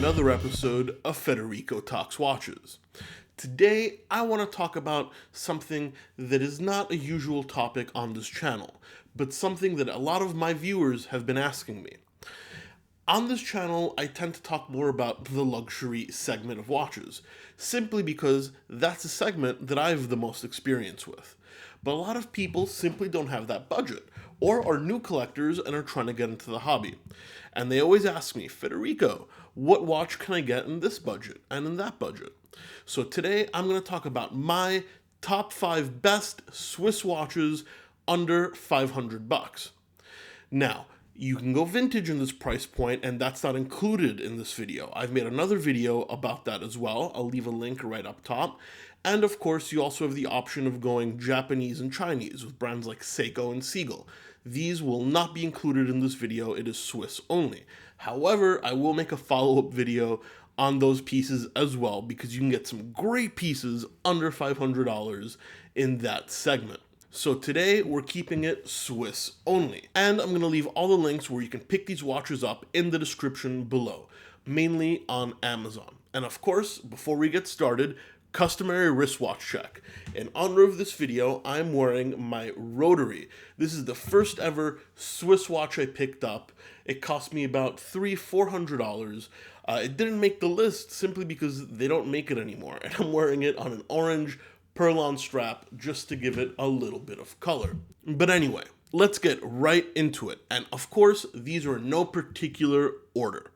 another episode of Federico Talks Watches. Today, I want to talk about something that is not a usual topic on this channel, but something that a lot of my viewers have been asking me. On this channel, I tend to talk more about the luxury segment of watches, simply because that's a segment that I have the most experience with. But a lot of people simply don't have that budget, or are new collectors and are trying to get into the hobby. And they always ask me, Federico, what watch can I get in this budget and in that budget? So today I'm going to talk about my top 5 best Swiss watches under 500 bucks. Now, you can go vintage in this price point, and that's not included in this video. I've made another video about that as well. I'll leave a link right up top. And of course, you also have the option of going Japanese and Chinese with brands like Seiko and Seagull. These will not be included in this video. It is Swiss only. However, I will make a follow-up video on those pieces as well, because you can get some great pieces under $500 in that segment. So today we're keeping it Swiss only, and I'm going to leave all the links where you can pick these watches up in the description below, mainly on Amazon. And of course, before we get started, customary wristwatch check. In honor of this video, I'm wearing my rotary. This is the first ever Swiss watch I picked up. It cost me about $400. It didn't make the list simply because they don't make it anymore, and I'm wearing it on an orange Perlon strap just to give it a little bit of color. But anyway, let's get right into it. And of course, these are in no particular order.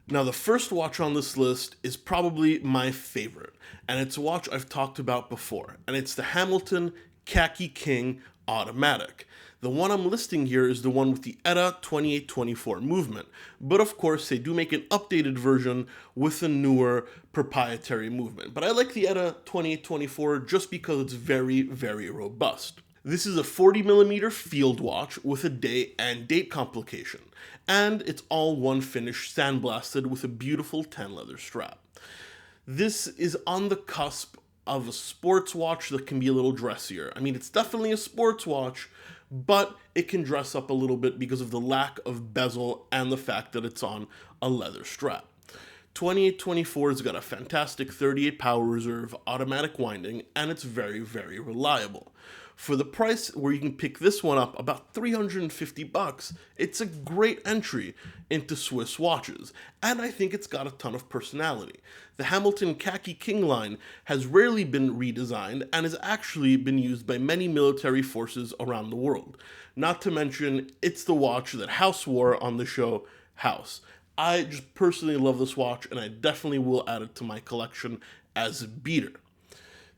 Now, the first watch on this list is probably my favorite, and it's a watch I've talked about before, and it's the Hamilton Khaki King Automatic. The one I'm listing here is the one with the ETA 2824 movement, but of course they do make an updated version with a newer proprietary movement. But I like the ETA 2824 just because it's very, very robust. This is a 40mm field watch with a day and date complication, and it's all one finish sandblasted with a beautiful tan leather strap. This is on the cusp of a sports watch that can be a little dressier. I mean, it's definitely a sports watch, but it can dress up a little bit because of the lack of bezel and the fact that it's on a leather strap. 2824 has got a fantastic 38 power reserve, automatic winding, and it's very, very reliable. For the price where you can pick this one up, about 350 bucks, it's a great entry into Swiss watches, and I think it's got a ton of personality. The Hamilton Khaki King line has rarely been redesigned and has actually been used by many military forces around the world. Not to mention, it's the watch that House wore on the show House. I just personally love this watch, and I definitely will add it to my collection as a beater.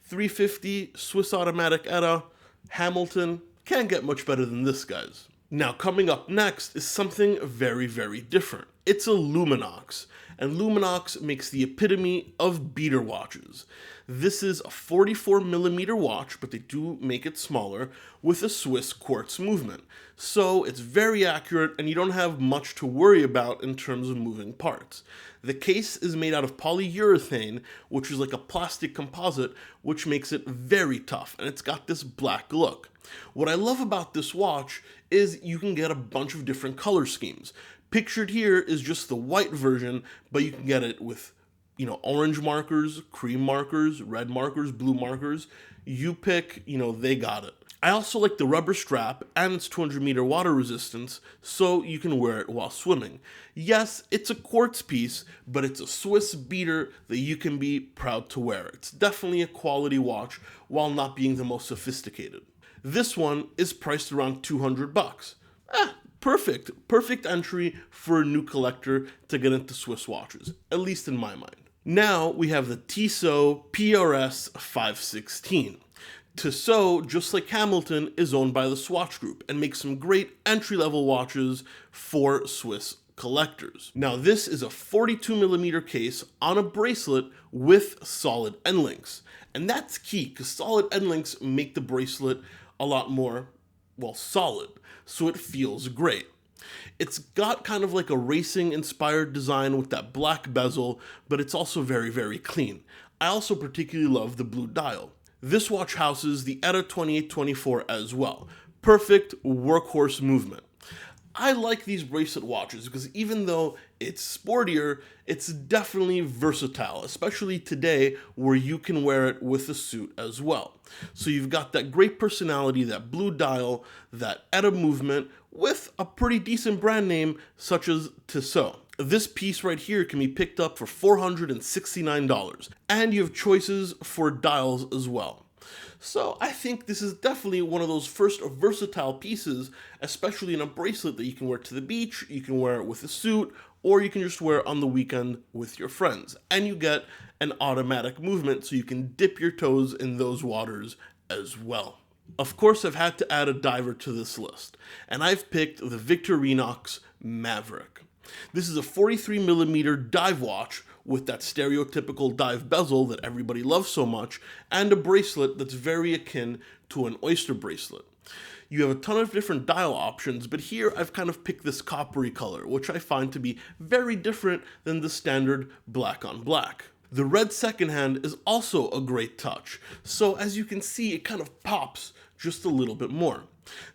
350 Swiss automatic ETA, Hamilton, can't get much better than this, guys. Now, coming up next is something very, very different. It's a Luminox, and Luminox makes the epitome of beater watches. This is a 44mm watch, but they do make it smaller, with a Swiss quartz movement. So it's very accurate, and you don't have much to worry about in terms of moving parts. The case is made out of polyurethane, which is like a plastic composite, which makes it very tough, and it's got this black look. What I love about this watch is you can get a bunch of different color schemes. Pictured here is just the white version, but you can get it with, orange markers, cream markers, red markers, blue markers. You pick, they got it. I also like the rubber strap and its 200-meter water resistance, so you can wear it while swimming. Yes, it's a quartz piece, but it's a Swiss beater that you can be proud to wear. It's definitely a quality watch while not being the most sophisticated. This one is priced around 200 bucks. Perfect entry for a new collector to get into Swiss watches, at least in my mind. Now we have the Tissot PRS 516. Tissot, just like Hamilton, is owned by the Swatch Group and makes some great entry-level watches for Swiss collectors. Now, this is a 42mm case on a bracelet with solid end links. And that's key, because solid end links make the bracelet a lot more, solid, so it feels great. It's got kind of like a racing-inspired design with that black bezel, but it's also very, very clean. I also particularly love the blue dial. This watch houses the ETA 2824 as well. Perfect workhorse movement. I like these bracelet watches because even though it's sportier, it's definitely versatile, especially today where you can wear it with a suit as well. So you've got that great personality, that blue dial, that ETA movement with a pretty decent brand name such as Tissot. This piece right here can be picked up for $469, and you have choices for dials as well. So I think this is definitely one of those first versatile pieces, especially in a bracelet that you can wear to the beach, you can wear it with a suit, or you can just wear it on the weekend with your friends. And you get an automatic movement so you can dip your toes in those waters as well. Of course, I've had to add a diver to this list, and I've picked the Victorinox Maverick. This is a 43mm dive watch with that stereotypical dive bezel that everybody loves so much, and a bracelet that's very akin to an oyster bracelet. You have a ton of different dial options, but here I've kind of picked this coppery color, which I find to be very different than the standard black on black. The red second hand is also a great touch, so as you can see, it kind of pops just a little bit more.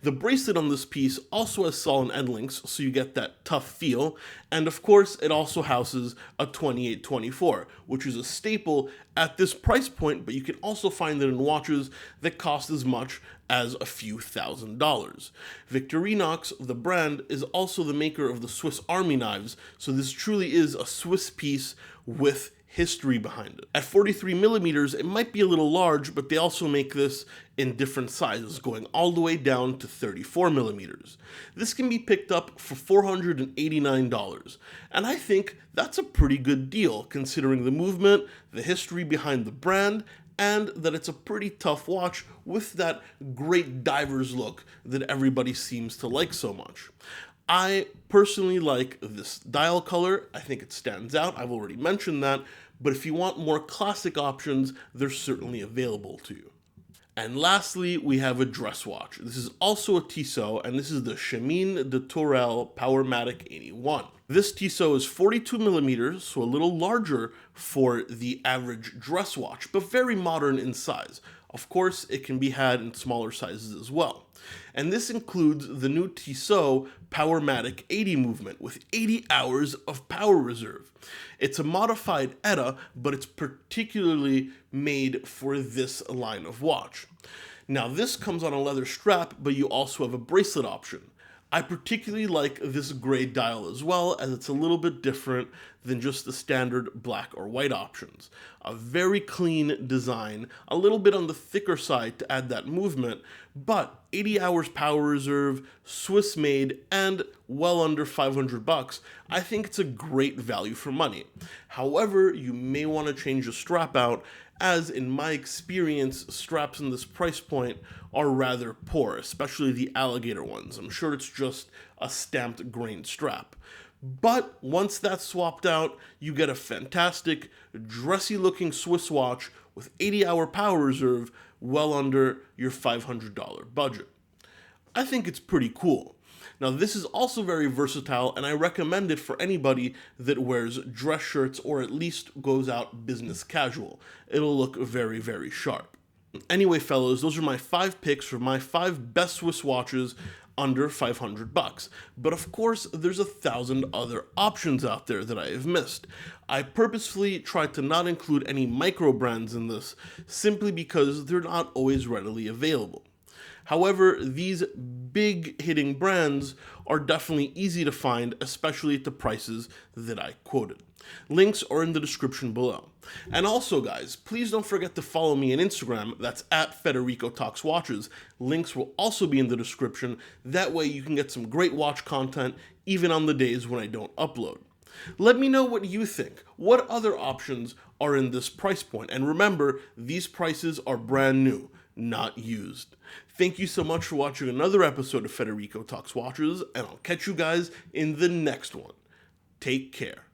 The bracelet on this piece also has solid end links, so you get that tough feel, and of course it also houses a 2824, which is a staple at this price point, but you can also find it in watches that cost as much as a few $1,000s. Victorinox, the brand, is also the maker of the Swiss Army knives, so this truly is a Swiss piece with history behind it. At 43mm, it might be a little large, but they also make this in different sizes, going all the way down to 34mm. This can be picked up for $489, and I think that's a pretty good deal considering the movement, the history behind the brand, and that it's a pretty tough watch with that great diver's look that everybody seems to like so much. I personally like this dial color. I think it stands out. I've already mentioned that, but if you want more classic options, they're certainly available to you. And lastly, we have a dress watch. This is also a Tissot, and this is the Chemin de Tourelle Powermatic 81. This Tissot is 42mm, so a little larger for the average dress watch, but very modern in size. Of course, it can be had in smaller sizes as well. And this includes the new Tissot Powermatic 80 movement with 80 hours of power reserve. It's a modified ETA, but it's particularly made for this line of watch. Now this comes on a leather strap, but you also have a bracelet option. I particularly like this gray dial as well, as it's a little bit different than just the standard black or white options. A very clean design, a little bit on the thicker side to add that movement, but 80 hours power reserve, Swiss made, and well under $500. I think it's a great value for money. However, you may want to change the strap out, as in my experience, straps in this price point are rather poor, especially the alligator ones. I'm sure it's just a stamped grain strap. But once that's swapped out, you get a fantastic, dressy looking Swiss watch with 80-hour power reserve, well under your $500 budget. I think it's pretty cool. Now this is also very versatile, and I recommend it for anybody that wears dress shirts or at least goes out business casual. It'll look very, very sharp. Anyway, fellows, those are my 5 picks for my 5 best Swiss watches under $500. But of course, there's 1,000 other options out there that I have missed. I purposefully tried to not include any micro brands in this, simply because they're not always readily available. However, these big hitting brands are definitely easy to find, especially at the prices that I quoted. Links are in the description below. And also, guys, please don't forget to follow me on Instagram. That's at Federico Talks Watches. Links will also be in the description. That way you can get some great watch content even on the days when I don't upload. Let me know what you think. What other options are in this price point? And remember, these prices are brand new, not used. Thank you so much for watching another episode of Federico Talks Watches, and I'll catch you guys in the next one. Take care.